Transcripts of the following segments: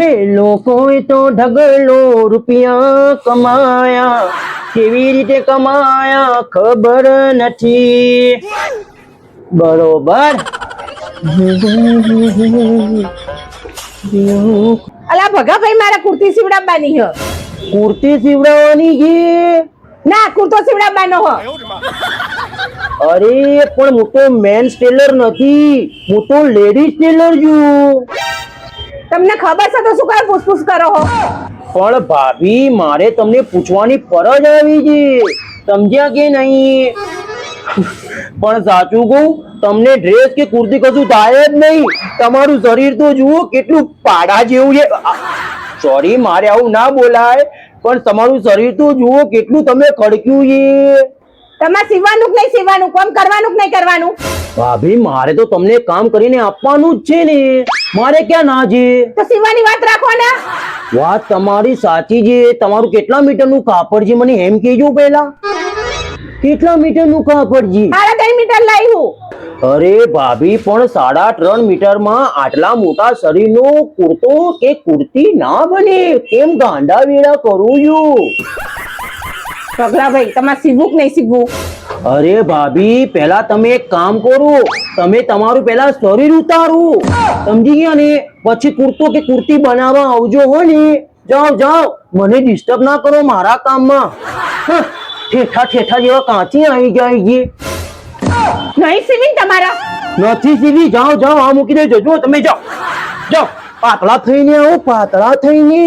હે લોકોએ તો ઢગલો રૂપિયા કમાયા, કેવી રીતે કમાયા ખબર નથી. બરોબર. અલા ભગાભાઈ મારા કુર્તી સીવડાવવાની હ. કુર્તી સીવડાવવાની છે? ના કુર્તો સીવડાવવાનો હ. અરે પણ હું તો મેન્સ ટેલર નથી, હું તો લેડીઝ ટેલર છું. તમને ખબર છે તો શું કાય પૂછપૂછ કરો હો? પણ ભાભી મારે તમને પૂછવાની ફરજ આવી છે, સમજ્યા કે નહીં? પણ સાચું કહું, તમને ડ્રેસ કે કુર્તી કશું થાય જ નહીં. તમારું શરીર તો જુઓ કેટલું પાડા જેવું છે. સોરી, મારે આવું ના બોલાય, પણ તમારું શરીર તો જુઓ કેટલું તમે ખડક્યું છે. તમારે સીવવાનું કે નહીં સીવવાનું, કામ કરવાનું કે નહીં કરવાનું? ભાભી મારે તો તમને કામ કરીને આપવાનું જ છે ને, મારે ક્યાં ના છે? તો સીવવાની વાત રાખો ને. વાત તમારી સાચી છે. તમારું કેટલા મીટરનું કાપડ છે મને એમ કહેજો પહેલા. કેટલા મીટરનું કાપડ છે? 3.5 મીટર લાવ્યું. અરે ભાભી, પણ 3.5 મીટરમાં આટલા મોટા શરીરનો કુર્તો કે કુર્તી ના બને. કેમ ગાંડા વેડા કરું છું? ભગલાભાઈ તમારે સીવવું કે નહીં સીવવું? અરે ભાભી, પહેલા તમે એક કામ કરો, તમે તમારું પહેલા શરીર ઉતારો, સમજી ગયા ને? પછી કુર્તો કે કુર્તી બનાવવા આવજો હો ને. જાઓ જાઓ, મને ડિસ્ટર્બ ના કરો મારા કામમાં. ઠેઠા ઠેઠા જેવા કાંચી આવી જાય છે. નહીં સીવી તમારા? નથી સીવી. જાઓ જાઓ, આ મૂકી દેજો. જો તમે જાઓ જાઓ, પાતળા થઈને આવો, પાતળા થઈને.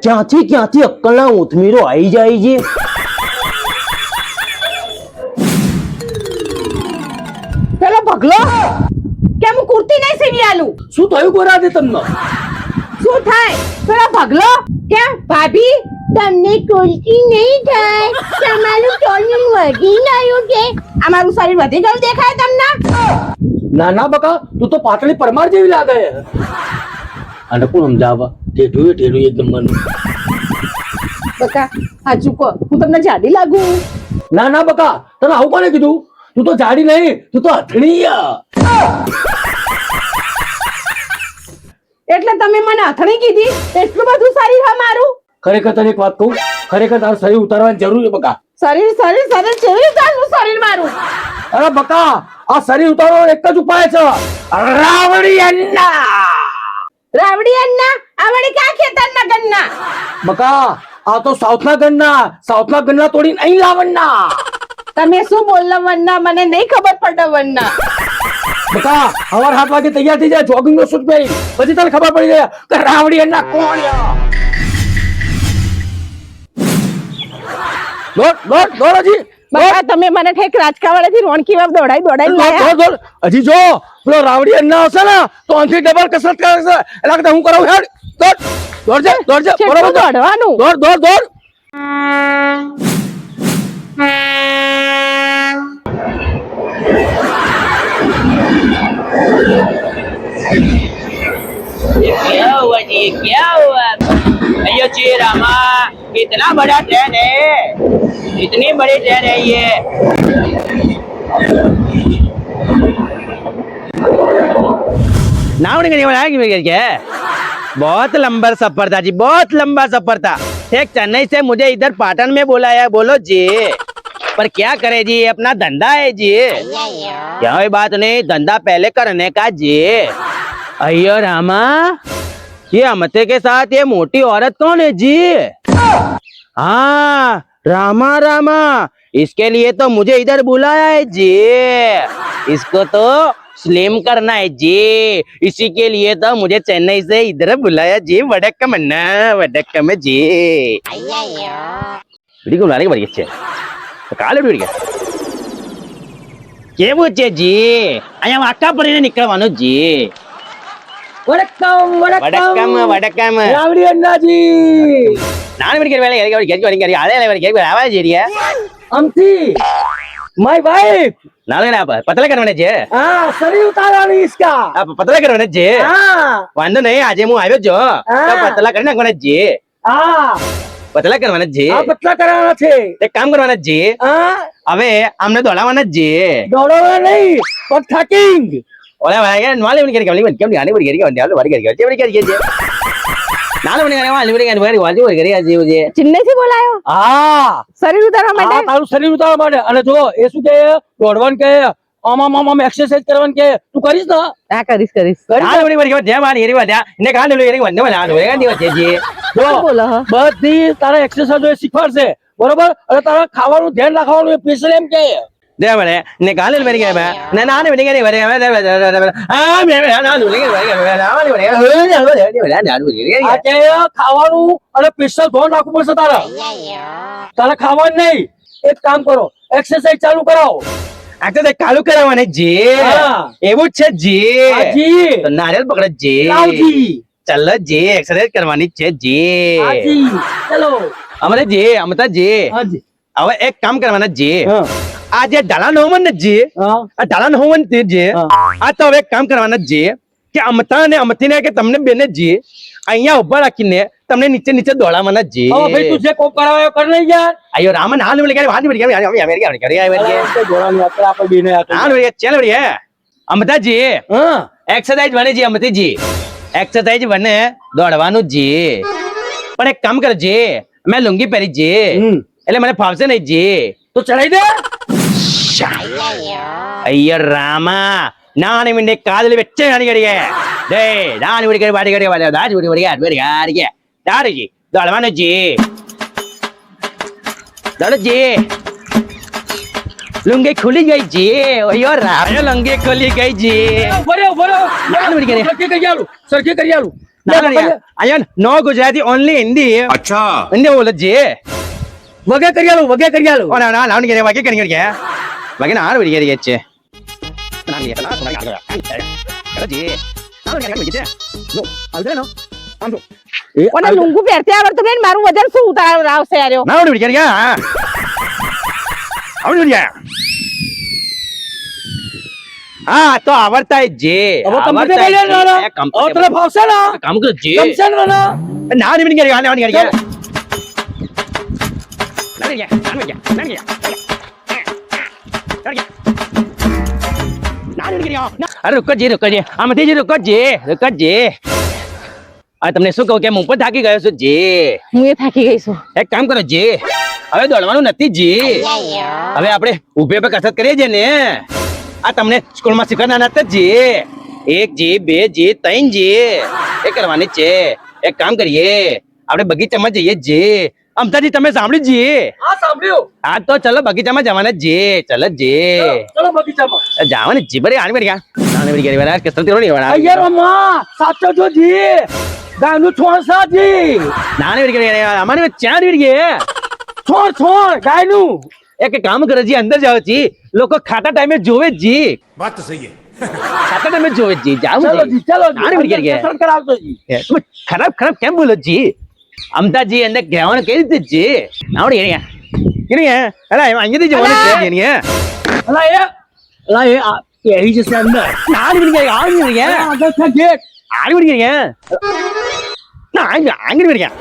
ક્યાંથી અક્કલના ઉથમીરો આવી જાય છે. પેલો ભગલો કે હું કુર્તી નહીં સીવી આલું? શું થયું ગોરાજી તમને? શું થાય? પેલો ભગલો કેમ ભાભી તમને કુર્તી નહીં થાય, તમારું ટોનિંગ વધી ગયું છે. અમારું શરીર વધી ગયું દેખાય તમને? ના ના બકા, તું તો પાતળી પરમાર જેવી લાગે. અને કોણ સમજાવવા? ટેઢું એકદમ મન. બકા સાચું કહો, હું તમને જાડી લાગુ? ના ના બકા, તને આવું કોને કીધું? તું તો જાડી નહીં, તું તો હથણી. એટલે તમે મને અથડી કીધી? એટલું બધું શરીર હા મારું? ખરેખર તને એક વાત કહું, ખરેખર તારું શરીર ઉતારવાની જરૂર છે બકા. શરીર શરીર શરીર કેવી રીતે આટલું શરીર મારું? અરે બકા, આ શરીર ઉતારવાનો એક જ ઉપાય છે, રાવડી અન્ના. રાવડી અન્ના? આવડી ક્યાં ખેતરના ગન્ના? બકા, આ તો સાઉથના ગન્ના તોડીને અહીં લાવણના. તમે શું બોલલા વન્ના? મને નહીં ખબર પડે વન્ના. બકા, સવાર 7 વાગે તૈયાર થઈ જાય, જોગિંગ નો શૂટ પહેરી, પછી તને ખબર પડી જાય કે રાવડી અન્ના કોણ છે. દોડ હજી. બકા તમે મને ઠેક રાજકાવાળાથી રોણકી વાવ દોડાઈ લાયા. હજી જો પેલો રાવડી અન્ના હશે ને તો આનથી ડબલ કસરત કરે છે. એટલે હું કરાવું હેડ. દોડજે કેટલું બરોબર. દોડવાનું? દોડ. क्या हुआ जी, क्या हुआ? अयो जी रामा, कितना बड़ा ट्रेन है, इतनी बड़ी ट्रेन है ये. नाम नहीं बनाया क्या? बहुत लंबा सफर था जी, बहुत लंबा सफर था. एक चेन्नई से मुझे इधर पाटन में बुलाया. बोलो जी, पर क्या करे जी, अपना धंधा है जी. क्या बात नहीं, धंधा पहले करने का जी. अयो रामा, ये अमते के साथ ये मोटी औरत कौन है जी? हाँ, रामा, इसके लिए तो मुझे इधर बुलाया है जी. इसको तो स्लिम करना है जी, इसी के लिए तो मुझे चेन्नई से इधर बुलाया जी. वडक्कम जी. वीडियो को लाने के बाद अच्छे કાલે વીડિયો કેવું છે જી? અહીંયા વાકા પડીને નીકળવાનું જી. વડક્કમ રાવડી અન્નાજી. ನಾನು ಬಿಡಿ ಗೆರಿ ಆವಾಜ ಏರಿಯಾ અમથી માય વાઇફ. ನಾಳೆ પતલા કરવાને છે. હા, શરીર ઉતારવાની ઇસકા. પતલા કરવાને છે. હા વાંધો નહીં, આજે હું આવ્યો છો તો પતલા કરી નાખવાના છે. હા, પતલા કરવાના છે. આ પતલા કરવાના છે. એક કામ કરવાના છે, હા, હવે આમને દોડાવવાના છે. દોડવા નહીં પણ થાકિંગ. ઓલા ભાઈ નાલે મણી કરી કેમ ની આને બડી કરી કે વાડી કરી છે બડી કરી છે નાલે મણી કરી વાલી બડી કરી વાલી કરી આ જેવું છે ચેન્નઈ થી બોલાયો હા શરીર ઉતારવા આ માટે તારું શરીર ઉતારવા માટે. અને જો એ શું કે દોડવાનું કે આમ એક્સરસાઇઝ કરવાનું કે તું કરીશ ને હા કરીશ નાલે મણી કરી જે મારી એરી વાદ્યા ને કાને લો એરી વંદે મને આ લો એ દિવસ છે જી જો શું બોલો હો? બધી તારા એક્સરસાઇઝ શીખવાડશે બરોબર. અને તારા ખાવાનું ધ્યાન રાખવાનું એ સ્પેશિયલ એમ કે દે મને ને કાલે મણી કરી ને નાને મણી કરી વરે આ મે ના લો લઈ આ કે ખાવાનું અને સ્પેશિયલ ધ્યાન રાખવું પડશે તારા ખાવાનું નહીં. એક કામ કરો, એક્સરસાઇઝ ચાલુ કરાવો. આ તો કાલુ કરાવવાને જી હા. એવું જ છે જી હાજી તો નારિયેલ પકડ જી લાવજી ચાલો જી એક્સરસાઇઝ કરવાની છે જી હાજી ચલો અમારે જી અમતા જી હાજી હવે એક કામ કરવાના જી હા આ જે ઢાલાન હોવન ને જી હા આ ઢાલાન હોવન તે જી હા. આ તો હવે એક કામ કરવાના જી કે અમતા અને અમતીને કે તમને બેને જી અહીંયા ઉભા રાખીને તમને નીચે નીચે દોડાવવાના જી હવે ભાઈ તું જે કોક કરાવ્યો કર નહીં યાર. અયો રામન હાલ બોલી કે વાંધી પડી ગયા અમેરિકા કરી આવ્યા આ જોડાની યાત્રા આપણે બેને આ હાલ બોલી ચાલ બોલી હે અમતા જી હા એક્સરસાઇઝ બને જી અમતી જી એક્સરસાઇઝ બને દોડવાનું જી પણ એક કામ કર જી મેં લુંગી પહેરી જી એટલે મને ફાવશે નહીં જી તો ચડાઈ દે. અయ్య રામા નાની મિંડે કાદલી വെച്ചേ નાની કરીએ દે નાની ઉડી કરી વાડી કરી વાડી દાજ ઉડી ઉડી આડ વેરી કે દાડજી દોડવાનું જી દોડજી લુંગી ખુલી ગઈ જી અయ్యో રામ લુંગી ખુલી ગઈ જી બરો નાની ઉડી કરી સરખી કરી આલું સરખી કરી આલું. અయ్యో નો ગુજરાતી ઓનલી હિન્દી अच्छा હિન્દી બોલો જી વગે કરી આલું વગે કરી આલું. ઓ ના ના લાવણી કરી વાગે કરી કે વાગે ના આડ ઉડી કરી છે નાની ના તમારી આગળ જી નાની કરી છે નો આલ દે નો આમ તો ઓને લુંગુ પહેરતે આવડતું નહીં ને મારું વજન શું ઉતારાવશે યાર ના ઉડી કરી હા આવડી ગયા હા તો આવડતા જે હવે કમ્પ્યુટર કરી લે ના હવે તને ફાવશે ને કામ કર જે ગમશે ને ના ના ઉડી કરી હા ઉડી કરી નાની ગયા નાની ગયા અરે રૂકો જી આમાંથી જી રૂકો જી આ તમને શું કહું કે હું પણ થાકી ગયો છું જી હું એ થાકી ગઈ છું એક કામ કરો જી હવે દોડવાનું નથી જી હવે આપણે ઉભે પે કસરત કરીએ છીએ ને આ તમને સ્કૂલમાં શીખવાના નથી જી 1 જી 2 જી 3 જી એ કરવાની છે એક કામ કરીએ આપણે બગીચામાં જઈએ જી અમતાજી તમે સાંભળ્યું જી આ સાંભળ્યું. હા તો ચલો બગીચામાં જવાના જી ચલો જી ચલો બગીચામાં જવાની જી બરી આની બરી ગયા કસરત કરો ને અయ్యર અમ્મા સાચો જો જી ગાયનું છોણ સાજી નાની બરી ગયા અમારી ચાર બરી ગયા છોણ ગાયનું. એક કામ કરે જી અંદર જાઓ જી લોકો ખાતા ટાઈમે જોવે જી बात तो सही है ખાતા ટાઈમે જોવે જી જાવ ચલો જી ચલો નાની બરી ગયા કસરત કરાવજો જી. તમે ખરાબ કેમ બોલો જી અમતાજી અંદર કહેવાનું કઈ રીતે જી આવડી ગયા અરે અહીંયાથી જવાનું છે જેની અલા એ આ પહેરી જશે અંદર. નાની બરી ગયા આવડી ગયા આગળ છે ગેટ. આડી બરી ગયા ના આંગળી બરી ગયા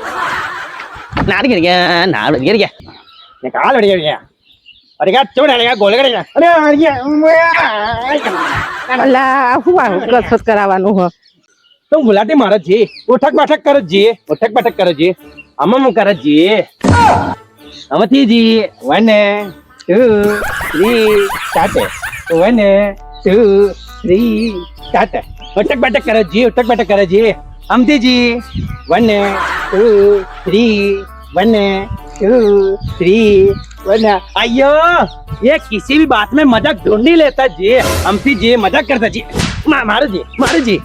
નાડી બરી ગયા ના બરી ગયા ને કાલ બરી ગયા અરે કા ચોડા લે ગોલ કરે અરે આડી ગયા અલા હું આ કસરત કરાવવાનું હ તો મુલાટી મારે જી ઉઠક પાઠક કરે જી ઉઠક પાઠક કરે જી આમાં કરે જી આમાંથી જી 1 2 3 સ્ટાર્ટ 1 2 3 સ્ટાર્ટ ઉઠક પાઠક કરે જી ઉઠક પાઠક કરે જી આમથી જી 1 2 3 1 2 3 1 अयो ये किसी भी बात में मजाक ढूंढ नहीं लेता जी हमથી जी मजाक करता जी मारो जी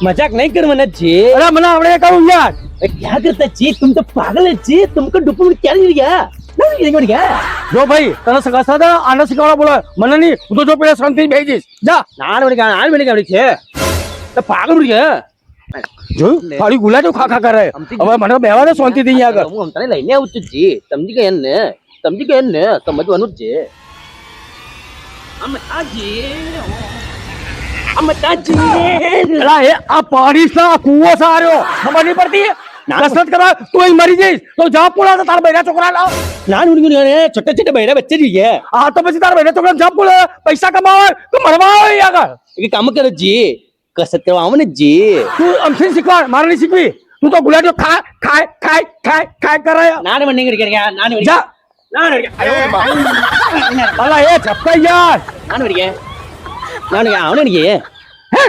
मजाक नहीं करवाना जी અરે મને આવડે કહું યાર. क्या करता जी तुम तो पागल है जी तुमको डुप्पू क्या गिर गया नहीं गया જો ભાઈ તને સગા સાદા આને શીખવાડો બોલો મને નહીં. હું તો જો પેલા શાંતિ બેસી જઈશ. જા नान बड़ी છે તો પાગલ ઉડી ગયા જોયું ખાલી ગુલાજો ખા કરે. હવે મને બેવા દે શાંતિ થી આગળ. હું તને લઈને આવું છું જી સમજી ગયા ને સમજવાનું જ છે અલા એ આ પાડીશ ના કૂવો સાર્યો ખબર નહીં પડતી. કસરત કરવા તું અહીં મરી જઈશ તો જવાબ બોલા તારા બૈરા છોકરા લાવ ના છોટે છોટે બહેરા બચ્ચે જ ગયા હા તો પછી તારા બૈરા છોકરા જવાબ બોલે પૈસા કમાવા તો મરવા આવે આગળ એ કામ કરે જી કસરત કરવા આવો ને જી તું અમથી શીખવાડ મારે નહીં શીખવી તું તો ગુલાટીઓ ખાય કરે નાને મને નીકળી ગયા નાને જા નાને અલા એ ઝપકાઈ યાર નાને વળી ગયા નાને આવને ને ગયા હે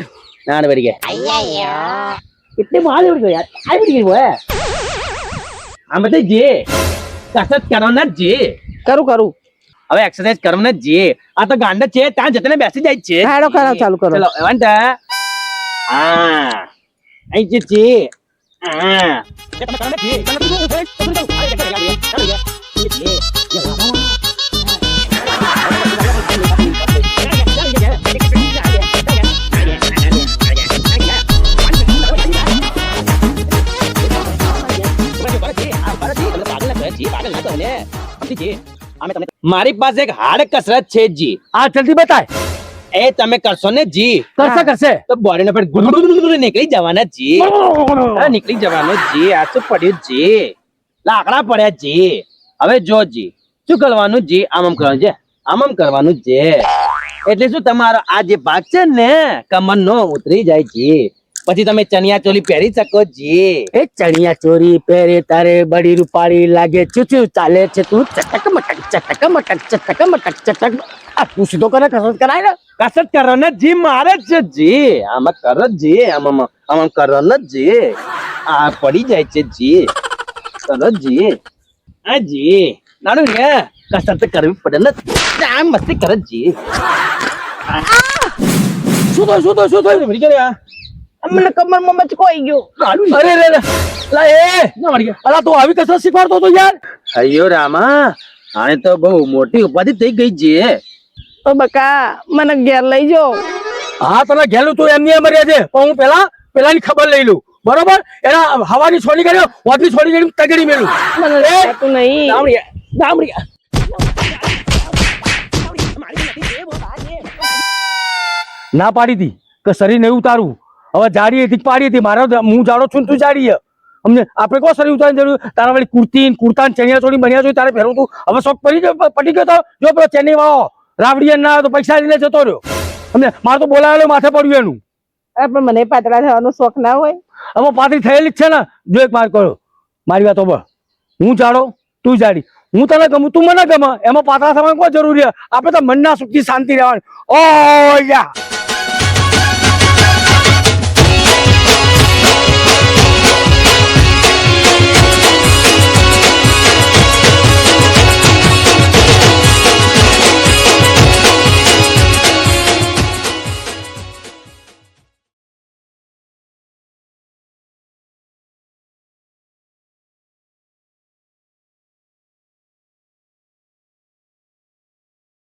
નાને વળી ગયા कितने माल उड़ गए यार आई उड़ गई वो है हम बता जी कसरत करो ना जी કરું કરું હવે એક્સરસાઇઝ કરો ને જી આ તો ગાંડા છે ત્યાં જતને બેસી જાય છે હાડો કરો ચાલુ કરો ચલો એવંત હા અહીં જે જી હા તમે કરો ને જી મારી પાસે એક હાર્ડ કસરત છે જી આ જલ્દી બતાય એ તમે કરશો ને જી કરશે તો બોડી ને ગુડગુડ નીકળી જવાના જી હા, નીકળી જવાનું જી આ શું પડ્યું જી લાકડા પડ્યા જી હવે જો જી શું કરવાનું જી આમ કરવાનું છે આમ કરવાનું છે એટલે શું તમારો આ જે ભાગ છે ને કમર નો ઉતરી જાય જી પછી તમે ચણિયા ચોલી પહેરી શકો જી એ ચણિયા ચોરી પહેરે તારે બડી રૂપાળી લાગે ચૂચું ચાલે છે તું ચટક મટક આ તું સીધો કરે કસરત કરાય ને કસરત કરો ને જી મારે જ છે જી આમાં કરો જી આમાં કરો ને જી આ પડી જાય છે જી કરો જી હા જી નાનું રે કસરત કરવી પડે ને આમ મસ્તી કરે જી શું થયું મરી ગયા મને કમરમાં મચકોઈ ગયો અરે રે લા એ ના મરી ગયા અલા તું આવી કસરત શીખવાડતો તો યાર અయ్యో રામા આને તો બહુ મોટી ઉપાધિ થઈ ગઈ છે ઓ બકા મને ઘેર લઈ જાઓ હા તને ઘેલું તું એમની એમ રહ્યા છે પણ હું પેલાની ખબર લઈ લઉં બરોબર એના હવાની છોડી કર્યો વાતની છોડી કરી તગડી મેલું મને લેતું નહીં ના પાડી હતી કે શરીર નહીં ઉતારવું હવે જાડી હતી પાડી હતી મારો હું જાડો છું ને તું જાડી છે અમને આપણે કોઈ શરીર ઉતારવાની જરૂર તારા વાળી કુર્તી કુર્તા ચણિયા ચોળી બન્યા જોઈ તારે પહેરવું તું હવે શોખ પટી ગયો તો જો પેલો ચેન્નઈ વાળો રાવડીએ ના આવ્યો તો પૈસા લઈને જતો રહ્યો અમને મારે તો બોલાવેલો માથે પડ્યું એનું પણ મને પાતળા થવાનો શોખ ના હોય હવે પાતળી થયેલી જ છે ને જો એક માર કરો મારી વાતો પર હું જાડો તું જાડી હું તને ગમું તું મને ગમે એમાં પાતળા થવાની કોઈ જરૂરી આપણે તો મનના સુખથી શાંતિ રહેવાની ઓ યા